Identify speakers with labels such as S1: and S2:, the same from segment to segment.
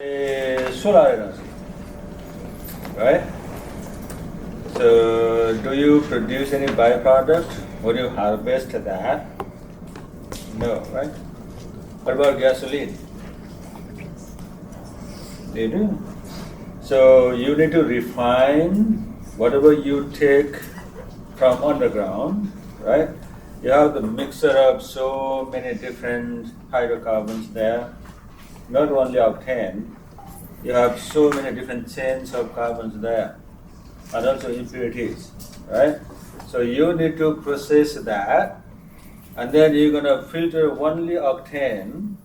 S1: Solar energy, right? So, do you produce any byproduct? Would you harvest that? No, right? What about gasoline? They do. So, you need to refine whatever you take from underground, right? You have the mixture of so many different hydrocarbons there, not only octane, you have so many different chains of carbons there, and also impurities, right? So you need to process that, and then you're gonna filter only octane,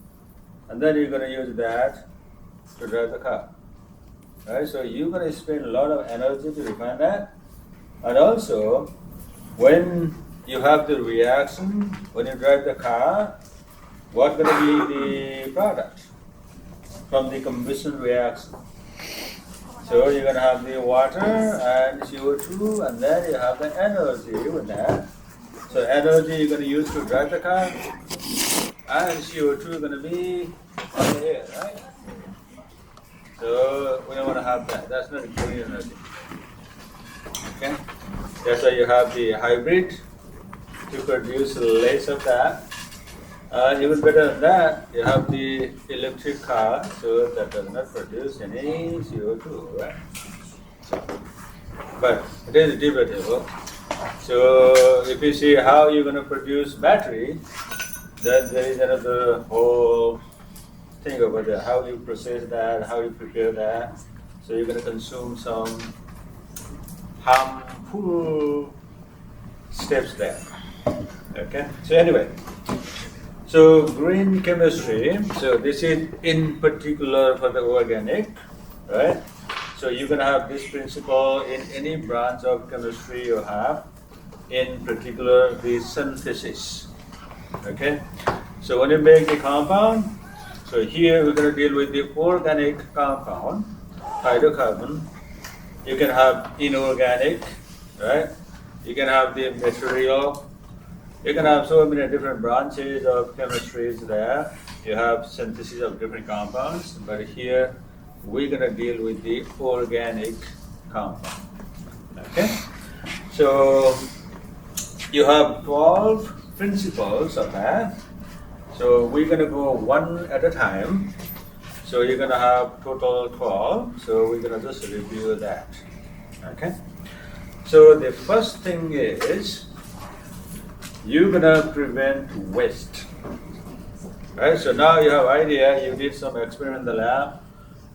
S1: and then you're gonna use that to drive the car, right? So you're gonna spend a lot of energy to refine that, and also when you have the reaction, when you drive the car, what's gonna be the product from the combustion reaction? So you're gonna have the water and CO2, and then you have the energy with that. So energy you're gonna use to drive the car, and CO2 is gonna be on the air, right? So we don't wanna have that. That's not green energy. Okay? That's why you have the hybrid to produce less of that. Even better than that, you have the electric car, so that does not produce any CO2, right? But it is debatable. So if you see how you're going to produce battery, then there is another whole thing over there. How you process that, how you prepare that. So you're going to consume some harmful steps there. Okay. So anyway. So green chemistry, so this is in particular for the organic, right? So you're gonna have this principle in any branch of chemistry you have, in particular the synthesis, okay? So when you make the compound, so here we're gonna deal with the organic compound, hydrocarbon. You can have inorganic, right? You can have the material. You can have so many different branches of chemistries there. You have synthesis of different compounds, but here we're gonna deal with the organic compound. Okay? So you have 12 principles of that. So we're gonna go one at a time. So you're gonna have total 12. So we're gonna just review that. Okay? So the first thing is you're gonna prevent waste, right? So now you have idea, you did some experiment in the lab,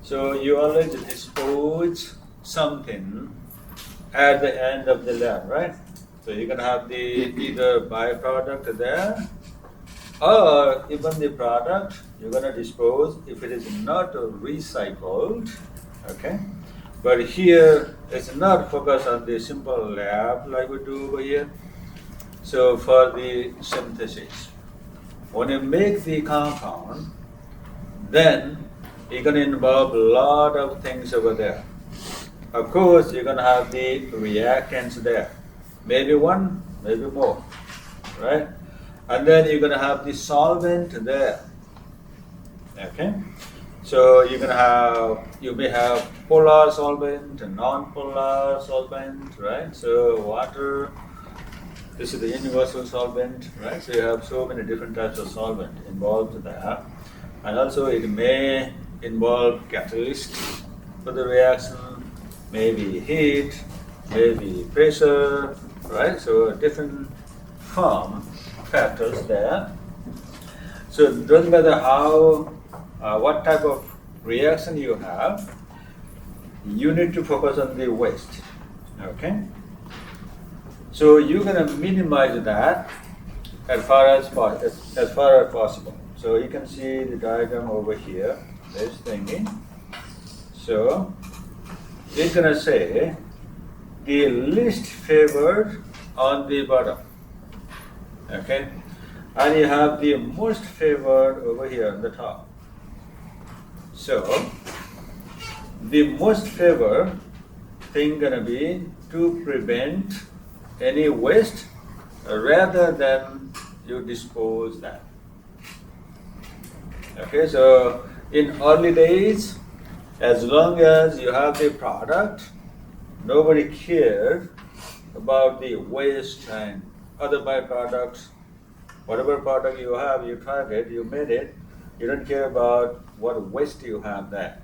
S1: so you always dispose something at the end of the lab, right? So you're gonna have the either byproduct there, or even the product you're gonna dispose if it is not recycled, okay? But here it's not focused on the simple lab like we do over here. So for the synthesis, when you make the compound, then you're going to involve a lot of things over there. Of course, you're going to have the reactants there, maybe one, maybe more, right? And then you're going to have the solvent there, okay? So you're going to have, you may have polar solvent and non-polar solvent, right? So water. This is the universal solvent, right? So you have so many different types of solvent involved there. And also it may involve catalyst for the reaction, maybe heat, maybe pressure, right? So different form factors there. So it doesn't matter how, what type of reaction you have, you need to focus on the waste, okay? So you're going to minimize that as far as possible. So you can see the diagram over here, this thingy. So it's going to say the least favored on the bottom, okay? And you have the most favored over here on the top. So the most favored thing going to be to prevent any waste rather than you dispose that. Okay, so in early days, As long as you have the product, nobody cares about the waste and other byproducts. Whatever product you have, you tried it, you made it, you don't care about what waste you have there.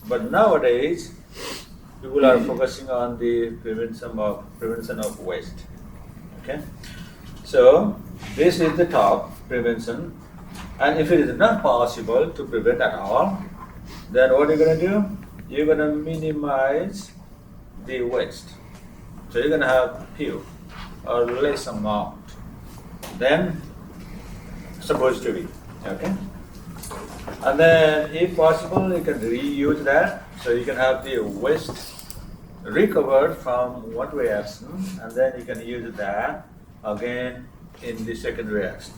S1: But nowadays, people are focusing on the prevention of waste. Okay, so this is the top prevention, and if it is not possible to prevent at all, then what are you going to do? You're going to minimize the waste. So you're going to have few or less amount than supposed to be. Okay, and then if possible, you can reuse that. So you can have the waste recovered from one reaction, and then you can use that again in the second reaction.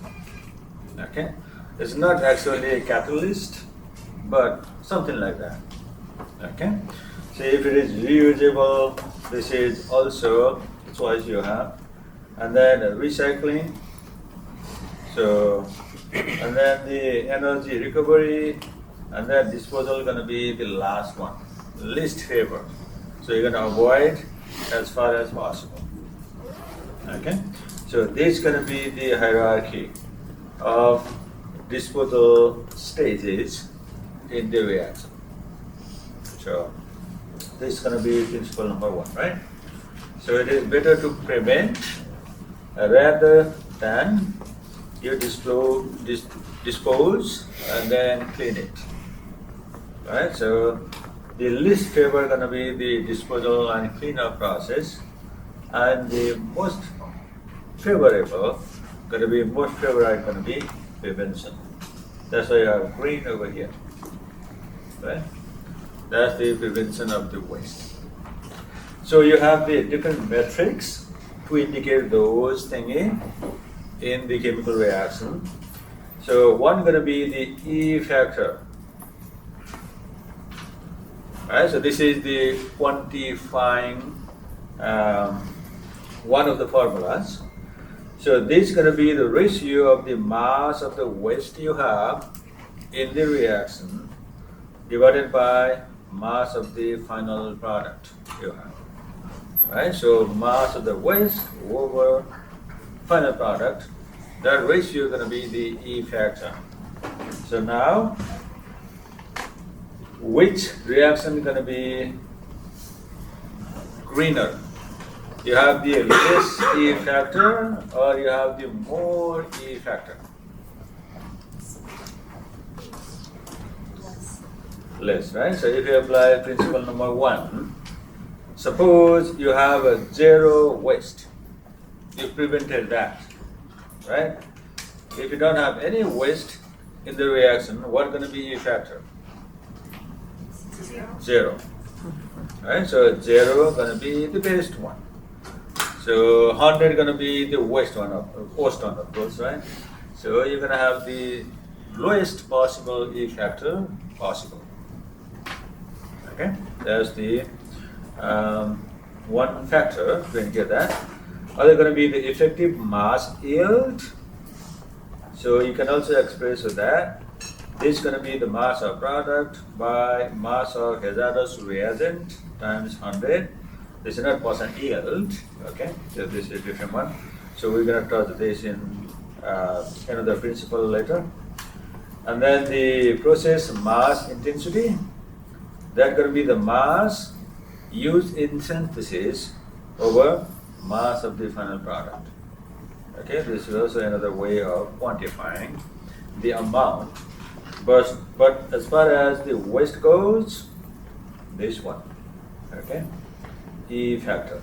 S1: Okay, it's not actually a catalyst, but something like that. Okay, so if it is reusable, this is also choice you have, and then recycling. So, and then the energy recovery, and then disposal going to be the last one, least favor. So you're going to avoid as far as possible. Okay, so this is going to be the hierarchy of disposal stages in the reaction. So this is going to be principle number one, right? So it is better to prevent rather than you dispose and then clean it. Right? So the least favor going to be the disposal and cleanup process, and the most favorable going to be prevention. That's why you have green over here. Right? That's the prevention of the waste. So you have the different metrics to indicate those thingy in the chemical reaction. So one going to be the E factor. Right, so this is the quantifying one of the formulas. So this is going to be the ratio of the mass of the waste you have in the reaction divided by mass of the final product you have. Right, so mass of the waste over final product, that ratio is going to be the E factor. So now, which reaction is going to be greener? You have the less E factor or you have the more E factor? Less, right? So if you apply principle number one, suppose you have a zero waste. You prevented that, right? If you don't have any waste in the reaction, what's going to be E factor? Zero. Right? So 0 going to be the best one. So 100 going to be the worst one, of course, right? So you're going to have the lowest possible E factor possible. Okay, that's the one factor to indicate that. Other going to be the effective mass yield. So you can also express with that. This is going to be the mass of product by mass of hazardous reagent times 100. This is not percent yield. Okay, so this is a different one. So we're going to touch this in another principle later. And then the process mass intensity. That's going to be the mass used in synthesis over mass of the final product. Okay, this is also another way of quantifying the amount. But as far as the waste goes, this one. Okay, E factor.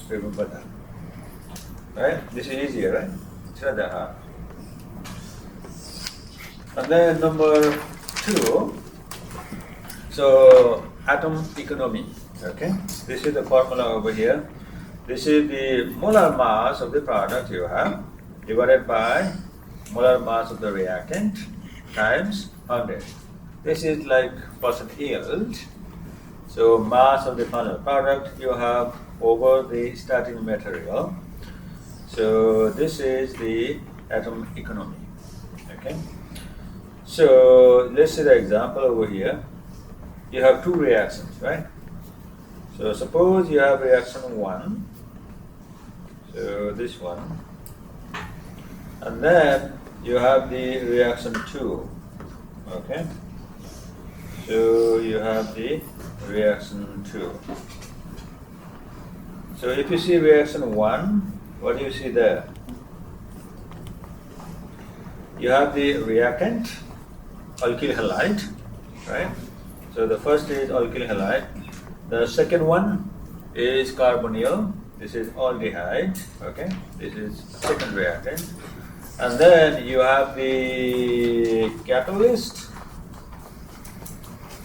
S1: Remember that. Right? This is easier, right? It's not that hard. And then number 2. So atom economy. Okay, this is the formula over here. This is the molar mass of the product you have divided by molar mass of the reactant times 100. This is like percent yield. So mass of the final product you have over the starting material. So this is the atom economy. Okay. So let's see the example over here. you have two reactions, right? So suppose you have reaction 1, so this one, and then you have the reaction 2, okay? So you have the reaction 2. So if you see reaction 1, what do you see there? You have the reactant, alkyl halide, right? So the first is alkyl halide. The second one is carbonyl. This is aldehyde, okay? This is second reactant. And then you have the catalyst.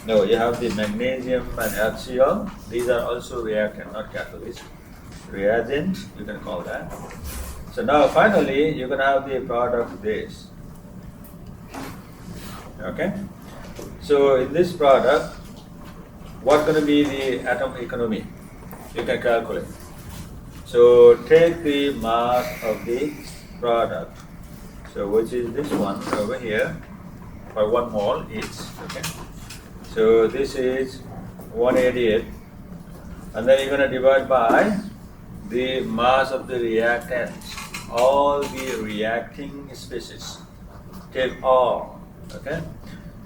S1: No, you have the magnesium and HCl. These are also reactant, not catalyst. Reagent, you can call that. So now finally, you're going to have the product this. Okay? So in this product, what's going to be the atom economy? You can calculate. So take the mass of the product. So which is this one over here for 1 mole each. Okay. So this is 188, and then you're going to divide by the mass of the reactants, all the reacting species. Take all. Okay.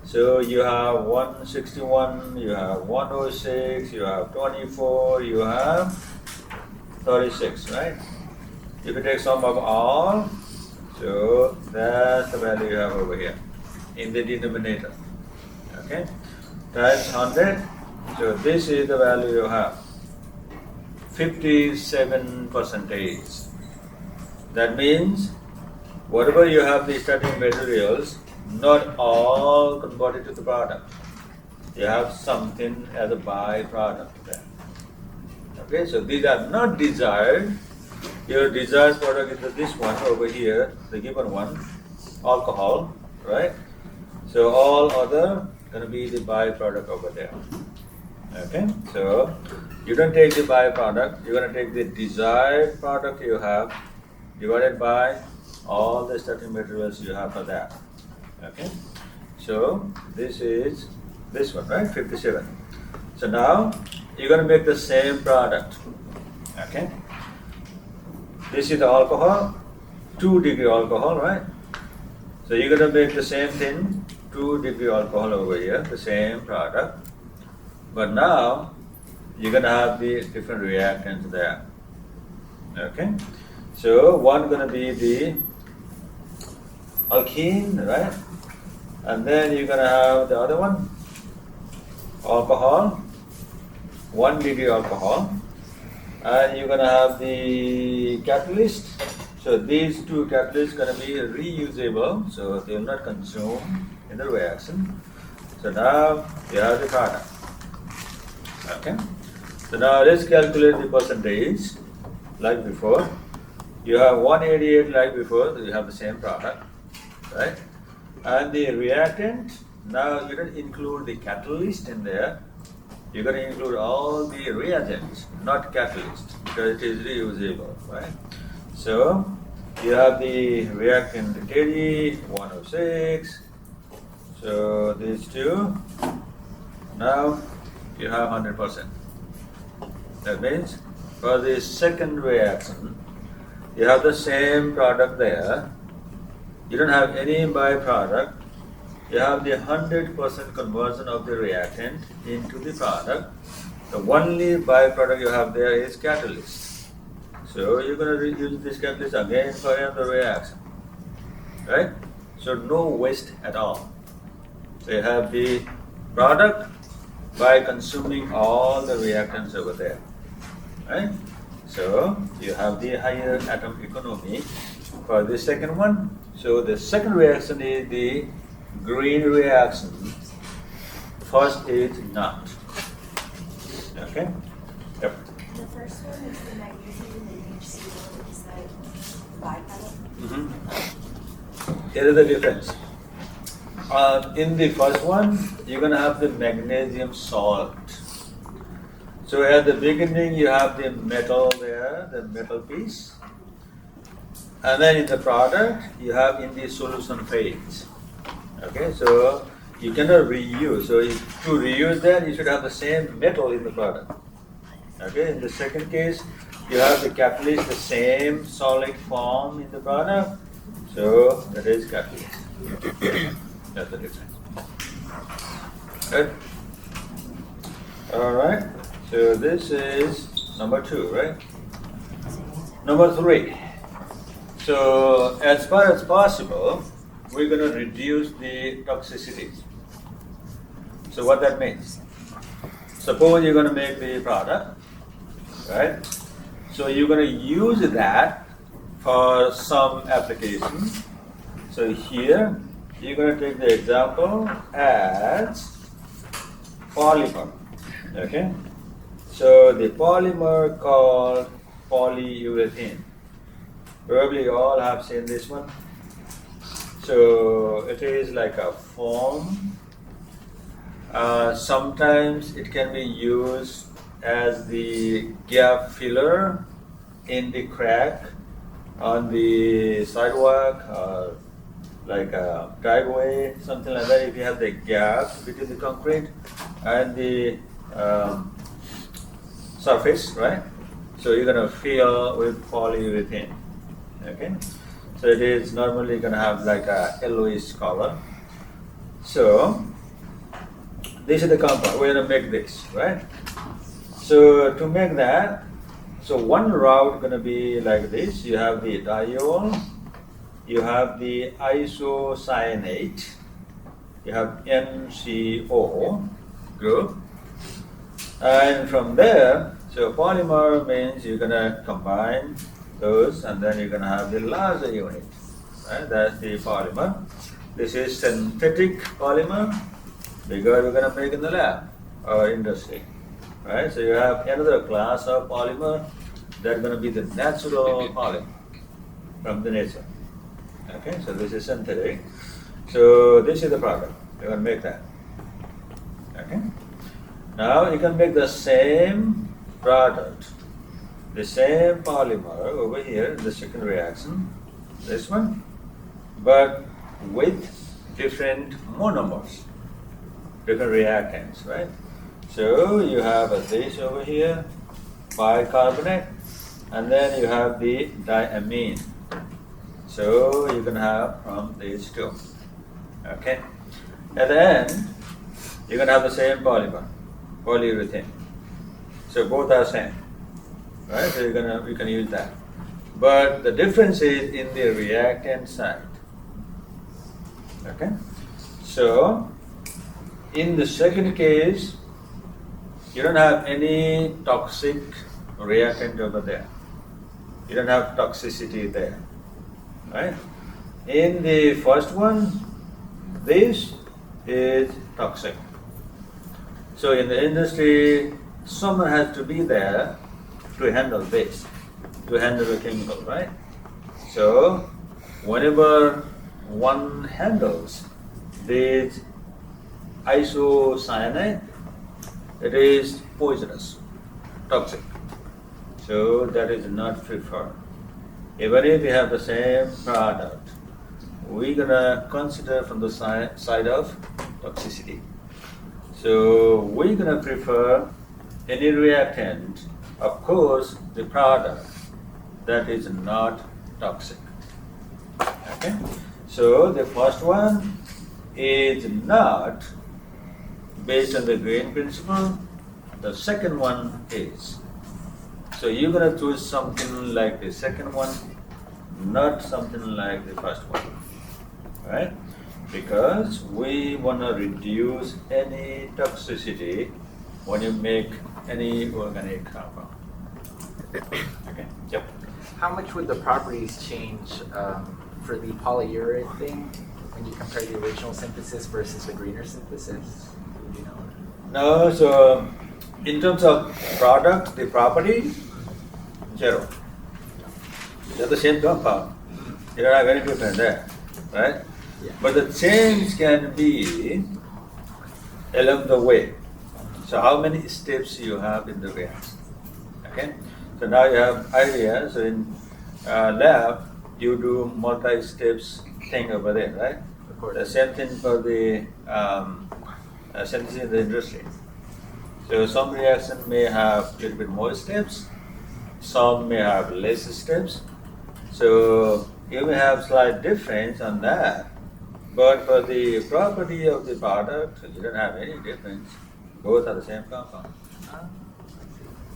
S1: So you have 161, you have 106, you have 24, you have 36, right? If you take sum of all, so that's the value you have over here in the denominator. Okay? Times 100, so this is the value you have. 57%. That means whatever you have the starting materials, not all converted to the product. You have something as a byproduct there. Okay, so these are not desired. Your desired product is this one over here, the given one, alcohol, right? So all other going to be the byproduct over there. Okay, so you don't take the byproduct, you're going to take the desired product you have divided by all the starting materials you have for that. Okay, so this is this one, right? 57. So now you're going to make the same product. Okay, this is the alcohol, 2-degree alcohol, right? So you're going to make the same thing, 2-degree alcohol over here, the same product. But now you're going to have the different reactants there. Okay, so one going to be the alkene, right? And then you're going to have the other one, alcohol, 1-degree alcohol, and you're going to have the catalyst. So these two catalysts going to be reusable, so they will not consume in the reaction. So now you have the product. Okay. So now let's calculate the percentage like before. You have 188 like before, so you have the same product, right? And the reactant, now you don't include the catalyst in there. You're going to include all the reagents, not catalyst, because it is reusable, right? So you have the reactant 80, 106. So these two. Now you have 100%. That means for the second reaction, you have the same product there. You don't have any byproduct. You have the 100% conversion of the reactant into the product. The only byproduct you have there is catalyst. So you're going to use this catalyst again for another reaction, right? So no waste at all. So you have the product by consuming all the reactants over there, right? So you have the higher atom economy for the second one. So the second reaction is the green reaction. First is not. Okay? Yep.
S2: The first one is the magnesium and HCl is the byproduct.
S1: Here is the difference. In the first one, you're going to have the magnesium salt. So at the beginning, you have the metal there, the metal piece. And then in the product, you have in the solution phase. Okay, so you cannot reuse. So to reuse that, you should have the same metal in the product. Okay, in the second case, you have the catalyst, the same solid form in the product. So that is catalyst. That's the difference. Right? All right. So this is number 2, right? Number 3. So as far as possible, we're going to reduce the toxicity. So what that means? Suppose you're going to make the product, right? So you're going to use that for some application. So here, you're going to take the example as polymer, okay? So the polymer called polyurethane. Probably you all have seen this one. So it is like a foam. Sometimes it can be used as the gap filler in the crack on the sidewalk or like a driveway, something like that. If you have the gap between the concrete and the surface, right? So you're gonna fill with polyurethane. Okay, so it is normally gonna have like a yellowish color. So this is the compound. We're gonna make this, right? So to make that, so one route gonna be like this. You have the diol, you have the isocyanate, you have NCO group, and from there, so polymer means you're gonna combine those, and then you're gonna have the larger unit, right? That's the polymer. This is synthetic polymer because we're gonna make in the lab or industry, right? So you have another class of polymer that's gonna be the natural polymer from the nature. Okay, so this is synthetic. So this is the product. You're gonna make that. Okay. Now you can make the same product, the same polymer over here in the second reaction, this one, but with different monomers, different reactants, right? So you have this over here, bicarbonate, and then you have the diamine. So you can have from these two. Okay. At the end, you're gonna have the same polymer, polyurethane. So both are same. Right? So you can use that. But the difference is in the reactant side. Okay? So in the second case, you don't have any toxic reactant over there. You don't have toxicity there. Right? In the first one, this is toxic. So in the industry, someone has to be there to handle this, to handle the chemical, right? So whenever one handles this isocyanate, it is poisonous, toxic. So that is not preferred. Even if we have the same product, we're gonna consider from the side of toxicity. So we're gonna prefer any reactant, of course, the product that is not toxic. Okay? So the first one is not based on the green principle. The second one is. So you're gonna choose something like the second one, not something like the first one, right? Because we wanna reduce any toxicity when you make any organic compound. Okay. Yep.
S3: How much would the properties change for the polyurethane when you compare the original synthesis versus the greener synthesis? You know?
S1: No, so in terms of product, the property, 0. They're the same compound. They are very different there, right?
S3: Yeah.
S1: But the change can be along the way. So how many steps you have in the reaction? Okay. So now you have idea. So in lab, you do multi-steps thing over there, right? The same thing for the synthesis in the industry. So some reaction may have a little bit more steps, some may have less steps. So you may have slight difference on that, but for the property of the product, you don't have any difference. Both are the same compound.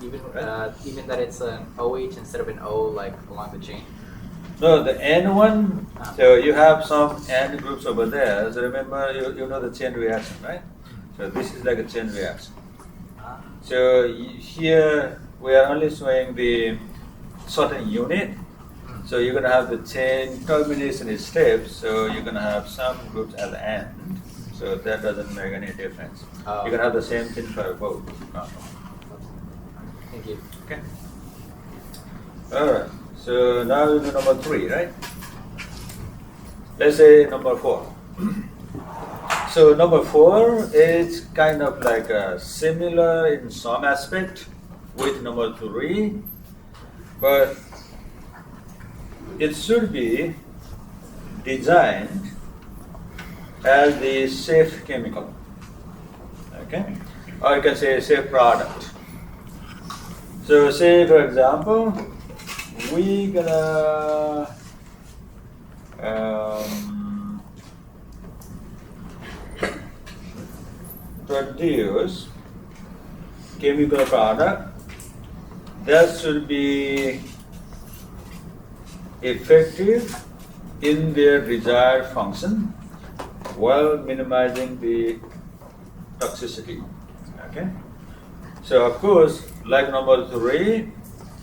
S3: Even that it's an OH instead of an O, like along the chain.
S1: No, the N one, so you have some N groups over there. So remember, you know the chain reaction, right? So this is like a chain reaction. So here we are only showing the certain unit. So you're going to have the chain termination steps. So you're going to have some groups at the end. So that doesn't make any difference. You're going to have the same thing for both.
S3: Thank you.
S1: Okay. All right. So now we do number 3, right? Let's say number 4. So number 4 is kind of like similar in some aspect with number 3, but it should be designed as the safe chemical, okay? Or you can say safe product. So say for example, we gonna produce chemical product that should be effective in their desired function while minimizing the toxicity. Okay? So of course, like number 3,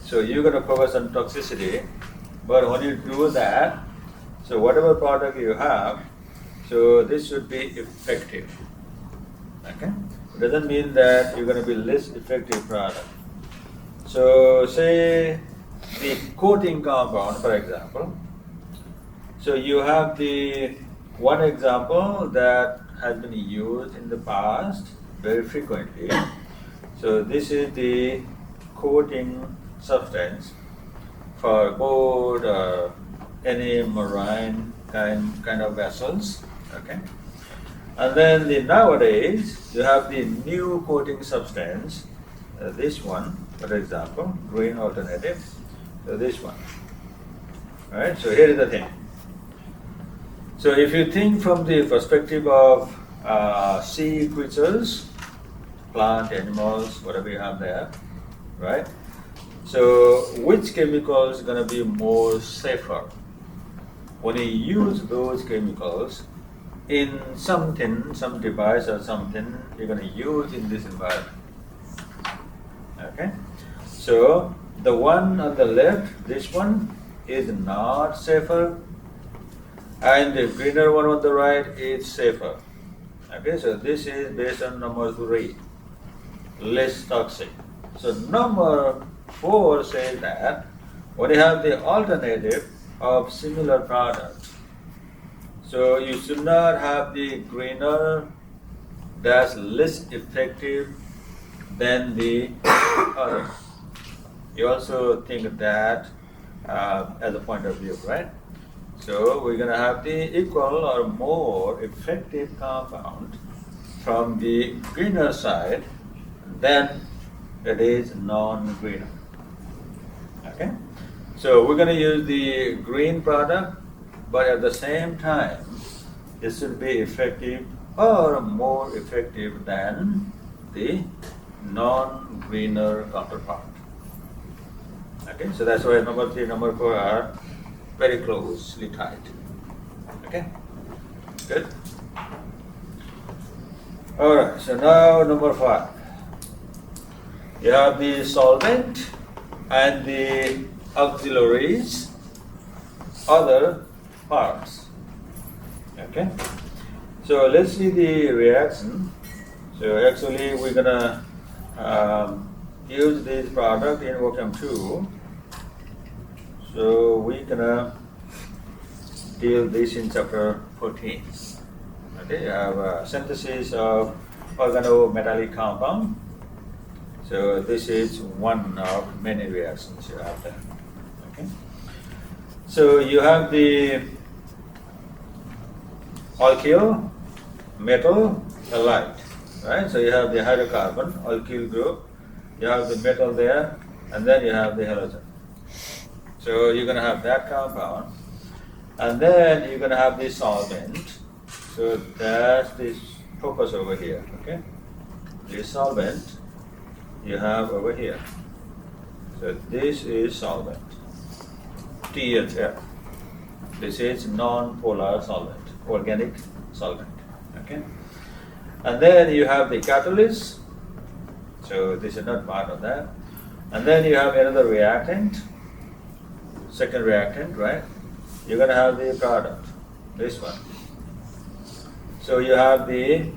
S1: so you're going to focus on toxicity, but when you do that, so whatever product you have, so this should be effective. Okay? It doesn't mean that you're going to be less effective product. So say the coating compound, for example. So you have the one example that has been used in the past very frequently. So this is the coating substance for board or any marine kind of vessels. Okay. And then nowadays you have the new coating substance, this one, for example, green alternative. So this one. Alright, so here is the thing. So if you think from the perspective of sea creatures, plant, animals, whatever you have there, right? So which chemical is going to be more safer? When you use those chemicals in something, some device or something you're going to use in this environment. Okay? So the one on the left, this one, is not safer, and the greener one on the right is safer. Okay, so this is based on number 3, less toxic. So number 4 says that when you have the alternative of similar product, so you should not have the greener that's less effective than the other. You also think that as a point of view, right? So we're going to have the equal or more effective compound from the greener side than it is non-greener. Okay? So we're going to use the green product, but at the same time, it should be effective or more effective than the non-greener counterpart. Okay, so that's why number 3 and number 4 are very closely tied. Okay, good. All right, so now number 5. You have the solvent and the auxiliaries, other parts. Okay, so let's see the reaction. So actually we're gonna use this product in Vochem 2. So we're gonna deal this in chapter 14. Okay, you have a synthesis of organometallic compound. So this is one of many reactions you have there. Okay. So you have the alkyl, metal, halide, right? So you have the hydrocarbon, alkyl group, you have the metal there, and then you have the halogen. So you're going to have that compound, and then you're going to have the solvent. So that's the focus over here, okay? The solvent you have over here. So this is solvent, THF. This is non-polar solvent, organic solvent, okay? And then you have the catalyst. So this is not part of that. And then you have another reactant, second reactant, right? You're going to have the product, this one. So you have the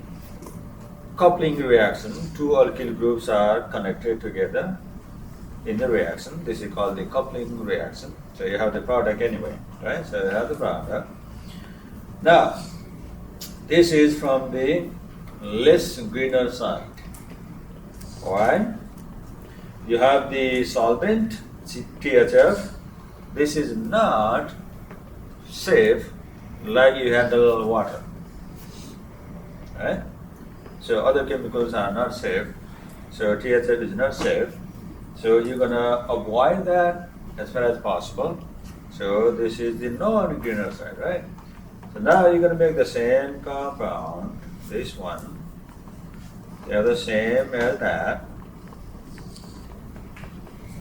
S1: coupling reaction. Two alkyl groups are connected together in the reaction. This is called the coupling reaction. So you have the product anyway, right? So you have the product. Now, this is from the less greener side. Why? You have the solvent, THF. This is not safe like you handle water, right? So other chemicals are not safe. So THF is not safe. So you're gonna avoid that as far as possible. So this is the non-greener side, right? So now you're gonna make the same compound, this one. They are the same as that,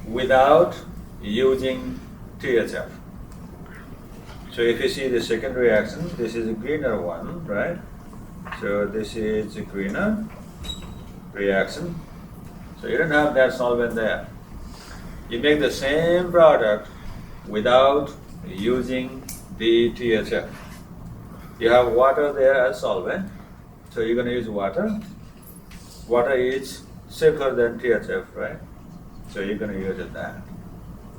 S1: without using THF. So if you see the second reaction, this is a greener one, right? So this is a greener reaction. So you don't have that solvent there. You make the same product without using the THF. You have water there as solvent, so you're going to use water. Water is safer than THF, right? So you're going to use that.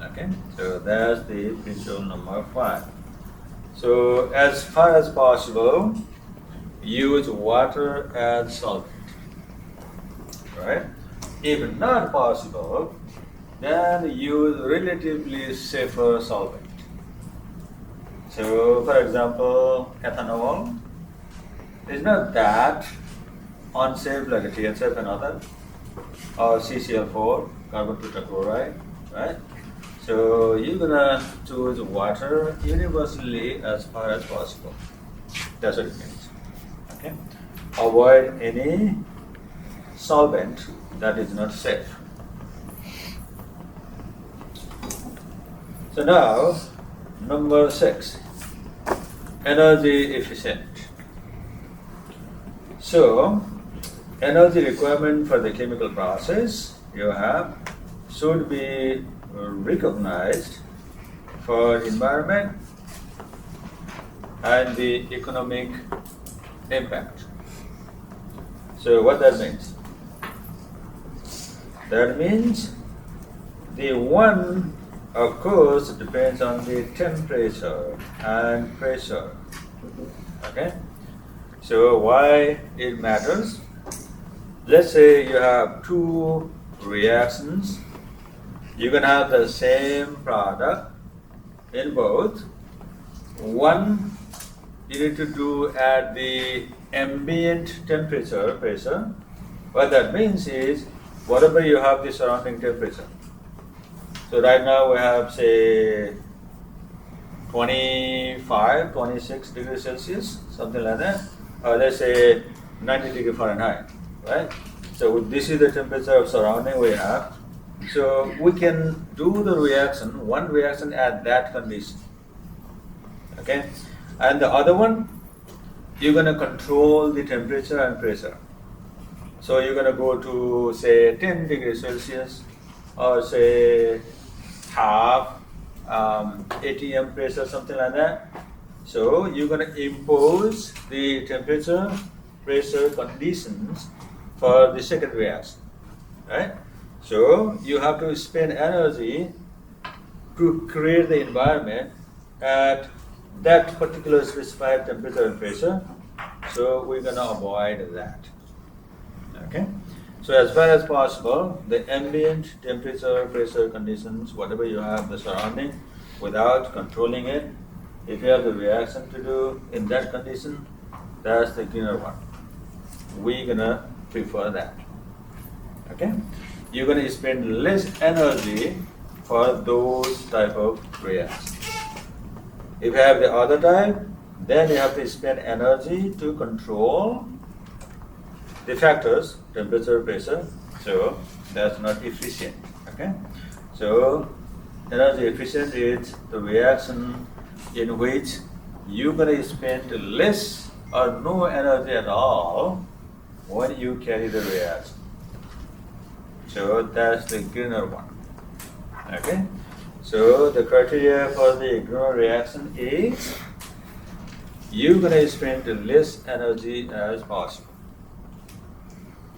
S1: Okay, so that's the principle number 5. So as far as possible, use water as solvent, right? If not possible, then use relatively safer solvent. So for example, ethanol is not that unsafe like a THF and other, or CCl4, carbon tetrachloride, right? So you're gonna choose water universally as far as possible. That's what it means. Okay? Avoid any solvent that is not safe. So now, number 6, energy efficient. So, energy requirement for the chemical process you have should be recognized for environment and the economic impact. So what that means? That means the one, of course, depends on the temperature and pressure. Okay? So why it matters? Let's say you have two reactions. You can have the same product in both. One you need to do at the ambient temperature, pressure. What that means is whatever you have the surrounding temperature. So right now we have say 25, 26 degrees Celsius, something like that. Or let's say 90 degrees Fahrenheit, right? So this is the temperature of surrounding we have. So we can do the reaction, one reaction at that condition. Okay? And the other one, you're going to control the temperature and pressure. So you're going to go to say 10 degrees Celsius or say half ATM pressure, something like that. So you're going to impose the temperature, pressure conditions for the second reaction, right? So you have to spend energy to create the environment at that particular specified temperature and pressure. So we're going to avoid that. Okay? So as far as possible, the ambient temperature, pressure conditions, whatever you have the surrounding, without controlling it, if you have the reaction to do in that condition, that's the greener one. We're gonna prefer that. Okay? You're gonna spend less energy for those type of reactions. If you have the other type, then you have to spend energy to control the factors, temperature, pressure, so that's not efficient. Okay? So energy efficient is the reaction in which you're gonna spend less or no energy at all when you carry the reaction. So that's the greener one. Okay? So the criteria for the greener reaction is you're gonna spend less energy as possible.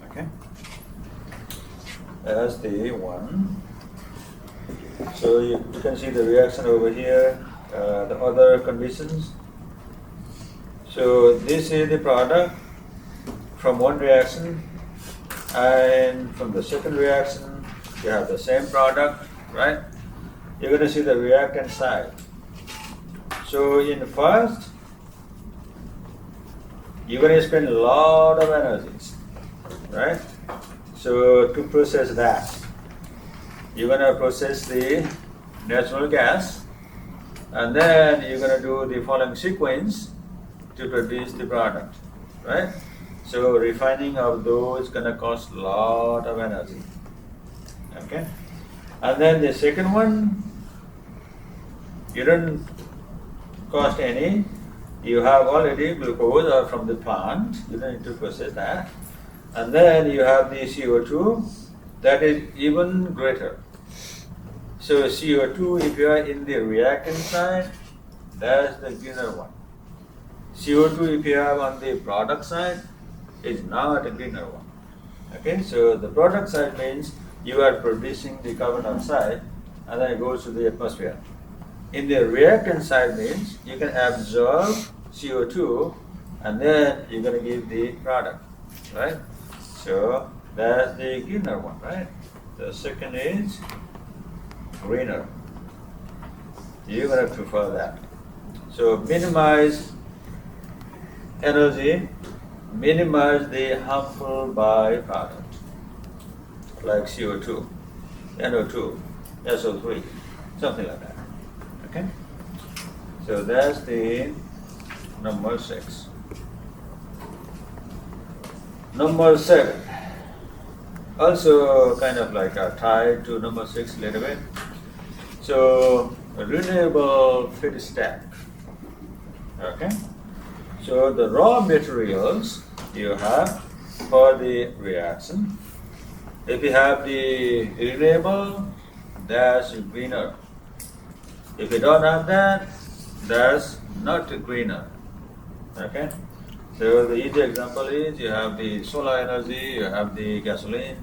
S1: Okay? That's the one. So you can see the reaction over here, the other conditions. So this is the product from one reaction, and from the second reaction you have the same product, right? You're going to see the reactant side. So in first, you're going to spend a lot of energies, right? So to process that, you're going to process the natural gas, and then you're going to do the following sequence to produce the product, right? So refining of those is going to cost a lot of energy. Okay? And then the second one, you don't cost any. You have already glucose from the plant. You don't need to process that. And then you have the CO2 that is even greater. So CO2, if you are in the reactant side, that's the greener one. CO2, if you have on the product side, is not a greener one. Okay, so the product side means you are producing the carbon dioxide and then it goes to the atmosphere. In the reactant side means you can absorb CO2 and then you're going to give the product, right? So that's the greener one, right? The second is greener. You're going to prefer that. So minimize energy, minimize the harmful byproduct like CO2, NO2, SO3, something like that. Okay? So that's the number 6. Number 7, also kind of like tied to number 6 a little bit. So renewable feedstock. Okay? So the raw materials you have for the reaction, if you have the renewable, that's greener. If you don't have that, that's not greener. Okay? So the easy example is you have the solar energy, you have the gasoline,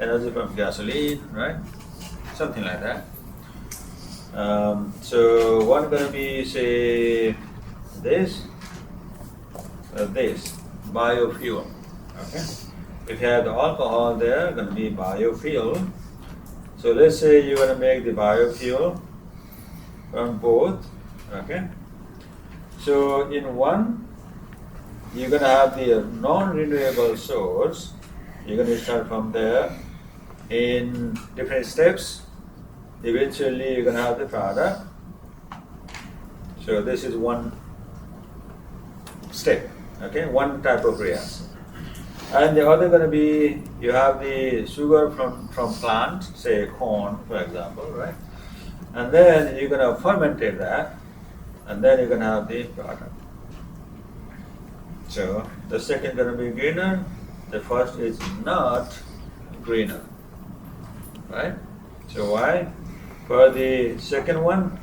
S1: energy from gasoline, right? Something like that. So one going to be, say, this biofuel. Okay? If you have the alcohol there, going to be biofuel. So let's say you're going to make the biofuel from both. Okay? So in one, you're going to have the non-renewable source. You're going to start from there in different steps. Eventually, you're going to have the product. So this is one step. Okay, one type of reaction. And the other going to be, you have the sugar from plant, say corn, for example, right? And then you're going to fermentate that, and then you're going to have the product. So the second going to be greener, the first is not greener, right? So why? For the second one,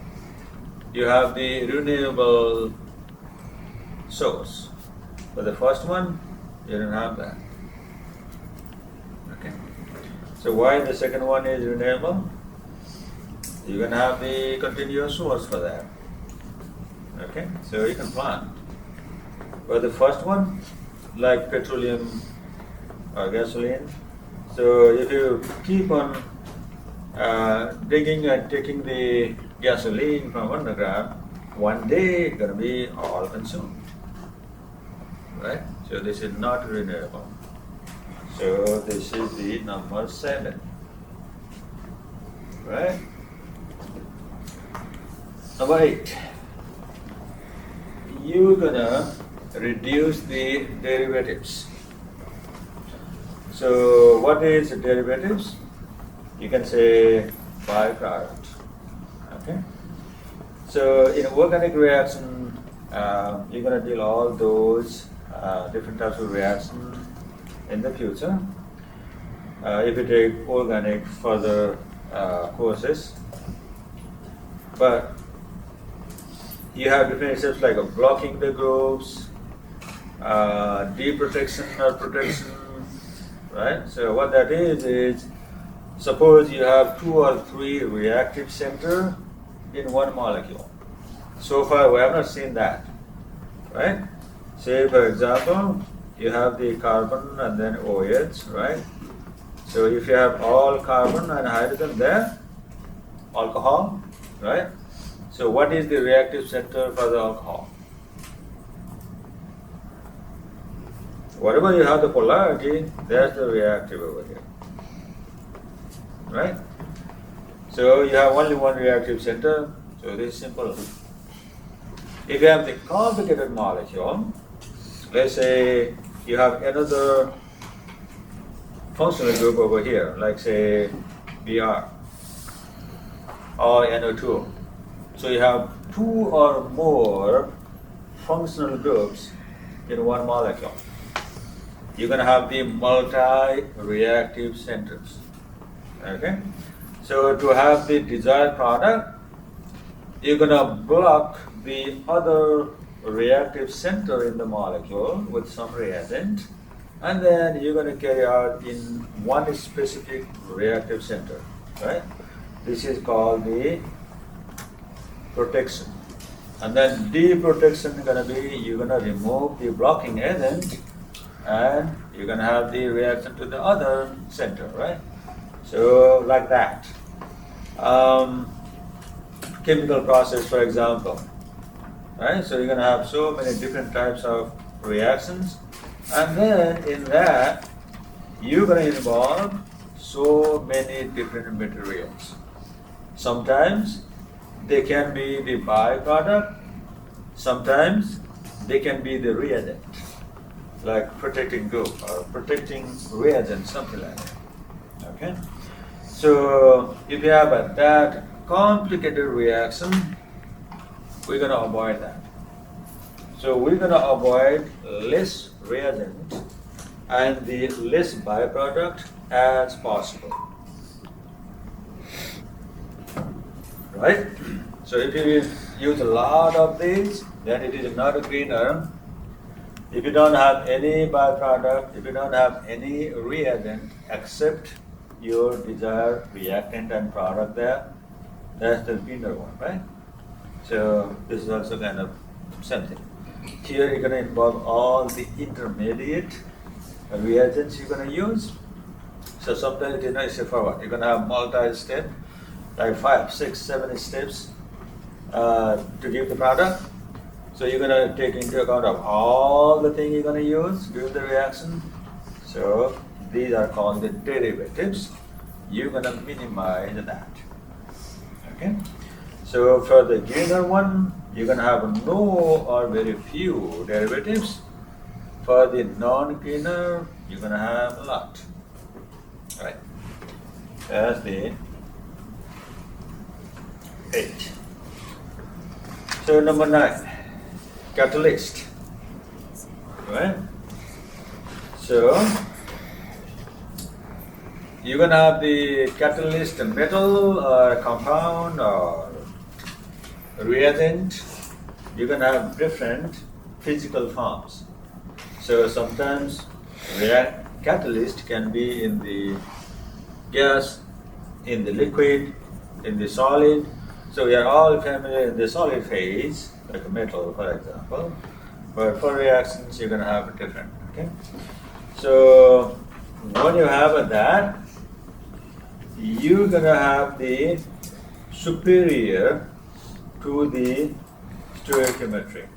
S1: you have the renewable source. For the first one, you don't have that. Okay. So why the second one is renewable? You're going to have the continuous source for that. Okay. So you can plant. For the first one, like petroleum or gasoline, so if you keep on digging and taking the gasoline from underground, one day it's going to be all consumed. right? So this is not renewable. So this is the number 7, right? Number 8, you're gonna reduce the derivatives. So what is the derivatives? You can say byproduct. Okay. So in organic reaction, you're gonna deal all those different types of reaction in the future. If you take organic further courses, but you have different steps like blocking the groups, deprotection or protection, right? So what that is suppose you have 2 or 3 reactive center in one molecule. So far we have not seen that, right? Say for example, you have the carbon and then OH, right? So if you have all carbon and hydrogen there, alcohol, right? So what is the reactive center for the alcohol? Whatever you have the polarity, there's the reactive over here, right? So you have only one reactive center, so this is simple. If you have the complicated molecule, let's say you have another functional group over here, like say Br or NO2. So you have 2 or more functional groups in one molecule. You're going to have the multi-reactive centers. Okay? So to have the desired product, you're going to block the other reactive center in the molecule with some reagent, and then you're going to carry out in one specific reactive center, right? This is called the protection. And then deprotection is going to be, you're going to remove the blocking agent and you're going to have the reaction to the other center, right? So like that. Chemical process, for example, right? So you're going to have so many different types of reactions, and then in that you're going to involve so many different materials. Sometimes they can be the byproduct, sometimes they can be the reagent, like protecting group or protecting reagent, something like that. Okay? So if you have that complicated reaction, we're going to avoid that. So we're going to avoid less reagent and the less byproduct as possible. Right? So if you use a lot of these, then it is not greener. If you don't have any byproduct, if you don't have any reagent except your desired reactant and product there, that's the greener one, right? So this is also kind of something. Here you're going to involve all the intermediate reagents you're going to use. So sometimes it is straightforward. You're going to have multi-step, like 5, 6, 7 steps to give the product. So you're going to take into account of all the things you're going to use during the reaction. So these are called the derivatives. You're going to minimize that. Okay? So for the greener one, you're going to have no or very few derivatives. For the non-greener, you're going to have a lot. Right? That's the 8. So number 9, catalyst. Right? So you're going to have the catalyst metal or compound or reagent. You're going to have different physical forms. So sometimes catalyst can be in the gas, in the liquid, in the solid. So we are all familiar in the solid phase, like a metal, for example. But for reactions, you're going to have a different. Okay. So when you have that, you're going to have the superior to the stoichiometric,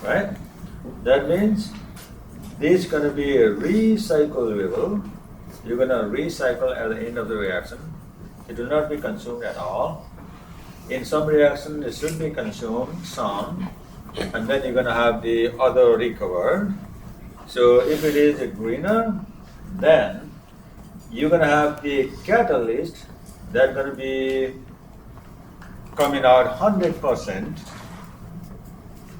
S1: right? That means this is going to be recyclable. You're going to recycle at the end of the reaction. It will not be consumed at all. In some reaction, it should be consumed some, and then you're going to have the other recovered. So if it is greener, then you're going to have the catalyst that's going to be coming out 100%,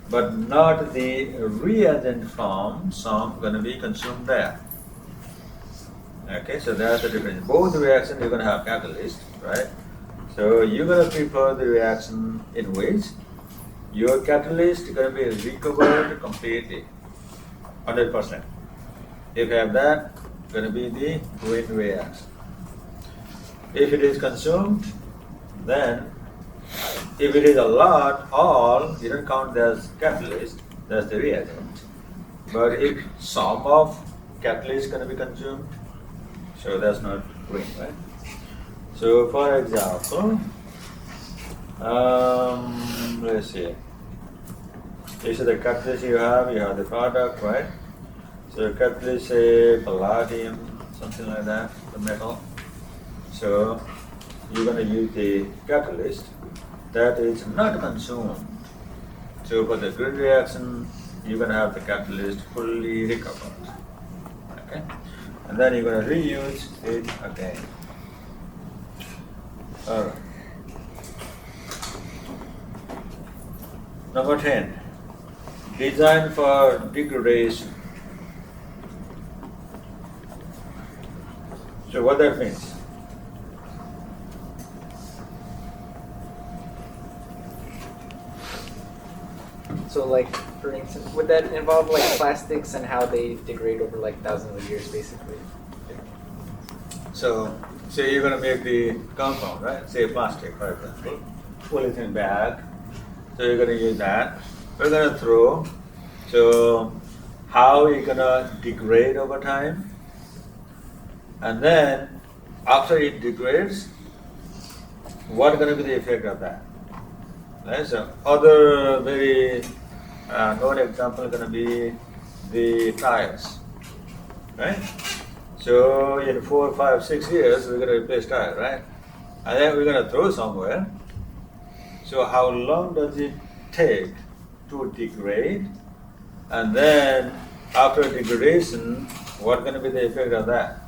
S1: but not the reagent form, some going to be consumed there. Okay, so that's the difference. Both reactions you're going to have catalyst, right? So you're going to prepare the reaction in which your catalyst is going to be recovered completely, 100%. If you have that, it's going to be the green reaction. If it is consumed, then if it is a lot, all, you don't count as catalyst, that's the reagent. But if some of catalyst is going to be consumed, so that's not green, right? So for example, let's see. This is the catalyst you have the product, right? So catalyst, say palladium, something like that, the metal. So you're going to use the catalyst that is not consumed. So for the green reaction, you're going to have the catalyst fully recovered. Okay? And then you're going to reuse it again. Alright. Number 10. Design for degradation. So what that means?
S3: So like, for instance, would that involve like plastics and how they degrade over like thousands of years, basically?
S1: So, say you're going to make the compound, right? Say plastic, for example, polythene bag. So you're going to use that. We're going to throw. So, how you're going to degrade over time? And then, after it degrades, what's going to be the effect of that? Right? So, other very known example is going to be the tires, right? So in 4, 5, 6 years, we're going to replace tire, right? And then we're going to throw somewhere. So how long does it take to degrade? And then after degradation, what's going to be the effect of that?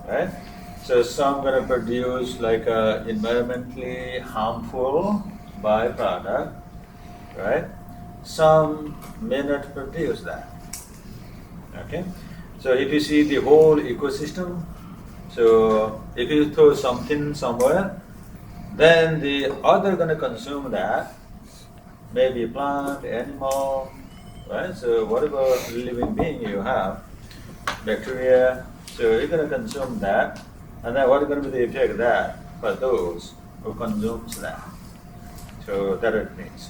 S1: Right? So some going to produce like a environmentally harmful byproduct, right? Some may not produce that. Okay? So if you see the whole ecosystem, so if you throw something somewhere, then the other going to consume that, maybe plant, animal, right? So whatever living being you have, bacteria, so you're going to consume that, and then what is going to be the effect of that for those who consumes that? So that it means.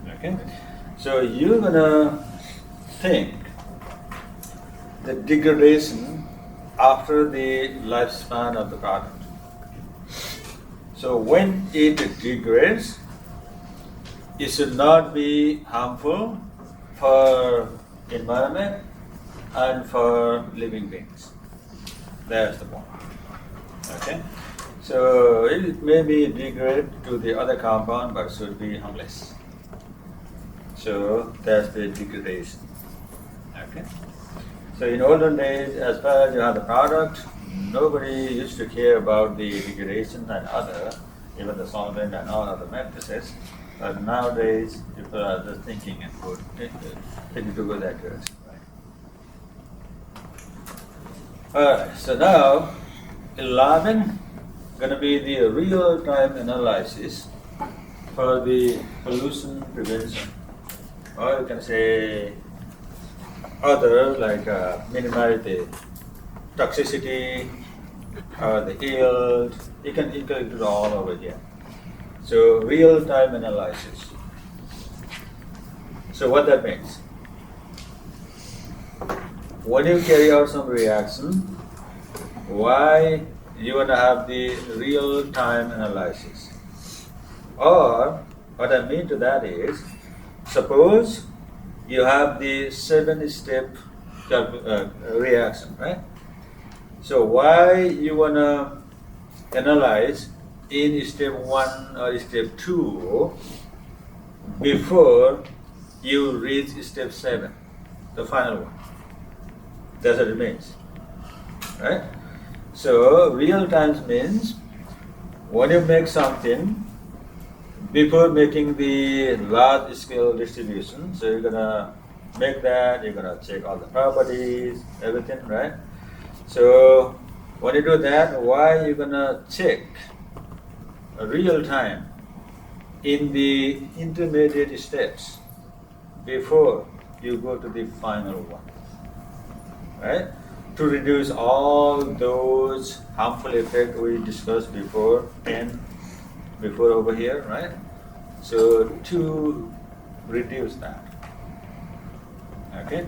S1: Okay? So you're going to think the degradation after the lifespan of the product. So when it degrades, it should not be harmful for environment and for living beings. That's the point. Okay? So it may be degrade to the other compound, but should be harmless. So that's the degradation. Okay? So in olden days, as far as you have the product, nobody used to care about the degradation and other, even the solvent and all other matrices. But nowadays, people are just thinking and thinking to go that direction. Right? Alright, so now 11 gonna be the real-time analysis for the pollution prevention. Or you can say other like minimize the toxicity or the yield. You can include it all over here. So real-time analysis. So what that means? When you carry out some reaction, why you want to have the real-time analysis? Or what I mean to that is, suppose you have the 7-step reaction, right? So why you wanna analyze in step 1 or step 2 before you reach step 7, the final one? That's what it means, right? So real time means when you make something, before making the large scale distribution, so you're gonna make that, you're gonna check all the properties, everything, right? So when you do that, why you're gonna check real time in the intermediate steps before you go to the final one, right? To reduce all those harmful effects we discussed before and before over here, right? So to reduce that, okay?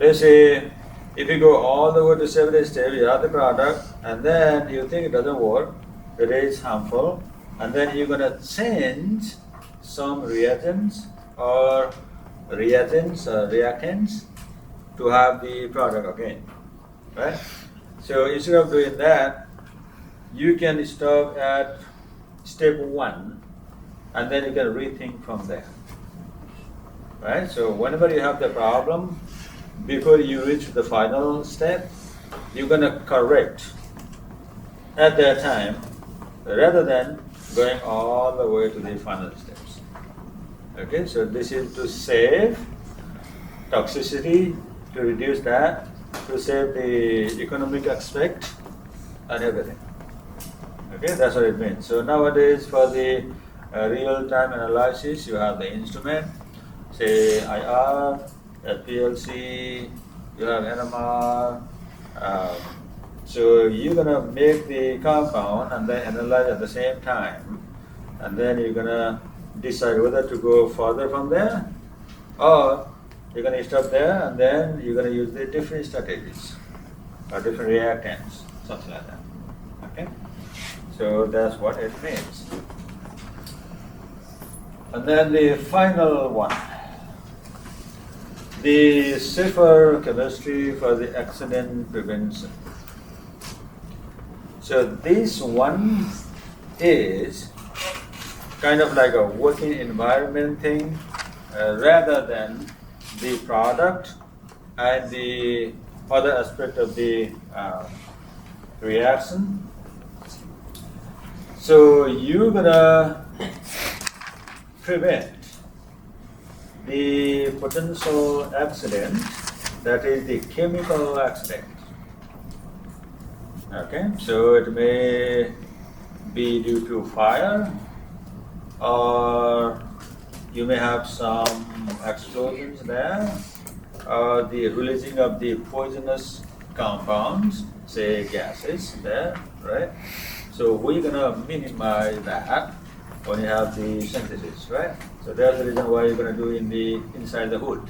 S1: Let's say if you go all the way to 7 step, you have the product, and then you think it doesn't work, it is harmful, and then you're gonna change some reagents or reactants to have the product again, right? So instead of doing that, you can stop at step 1 and then you can rethink from there, right? So whenever you have the problem, before you reach the final step, you're gonna correct at that time rather than going all the way to the final steps. Okay, so this is to save toxicity, to reduce that, to save the economic aspect and everything. Okay, that's what it means. So nowadays for the real-time analysis, you have the instrument, say IR, PLC, you have NMR. So you're gonna make the compound and then analyze at the same time, and then you're gonna decide whether to go further from there, or you're gonna stop there and then you're gonna use the different strategies or different reactants, something like that. Okay, so that's what it means. And then the final one, the safer chemistry for the accident prevention. So this one is kind of like a working environment thing rather than the product and the other aspect of the reaction. So you're gonna prevent the potential accident, that is the chemical accident. Okay, so it may be due to fire, or you may have some explosions there, or the releasing of the poisonous compounds, say gases there, right? So we're gonna minimize that when you have the synthesis, right? So that's the reason why you're gonna do inside the hood.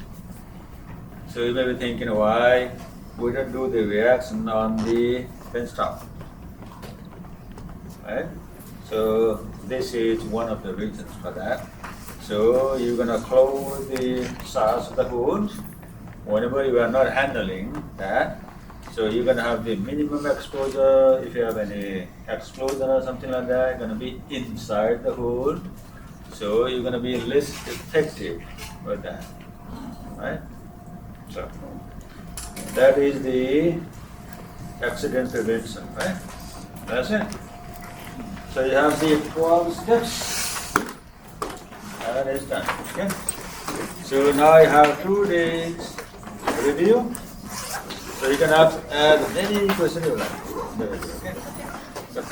S1: So you may be thinking why we don't do the reaction on the benchtop, right? So this is one of the reasons for that. So you're gonna close the sides of the hood whenever you are not handling that. So you're gonna have the minimum exposure. If you have any explosion or something like that, it's gonna be inside the hood. So you're gonna be less effective with that, right? So that is the accident prevention, right? That's it. So you have the 12 steps, and it's done. Okay. So now you have 2 days review. So you can add many questions you like. Okay. So,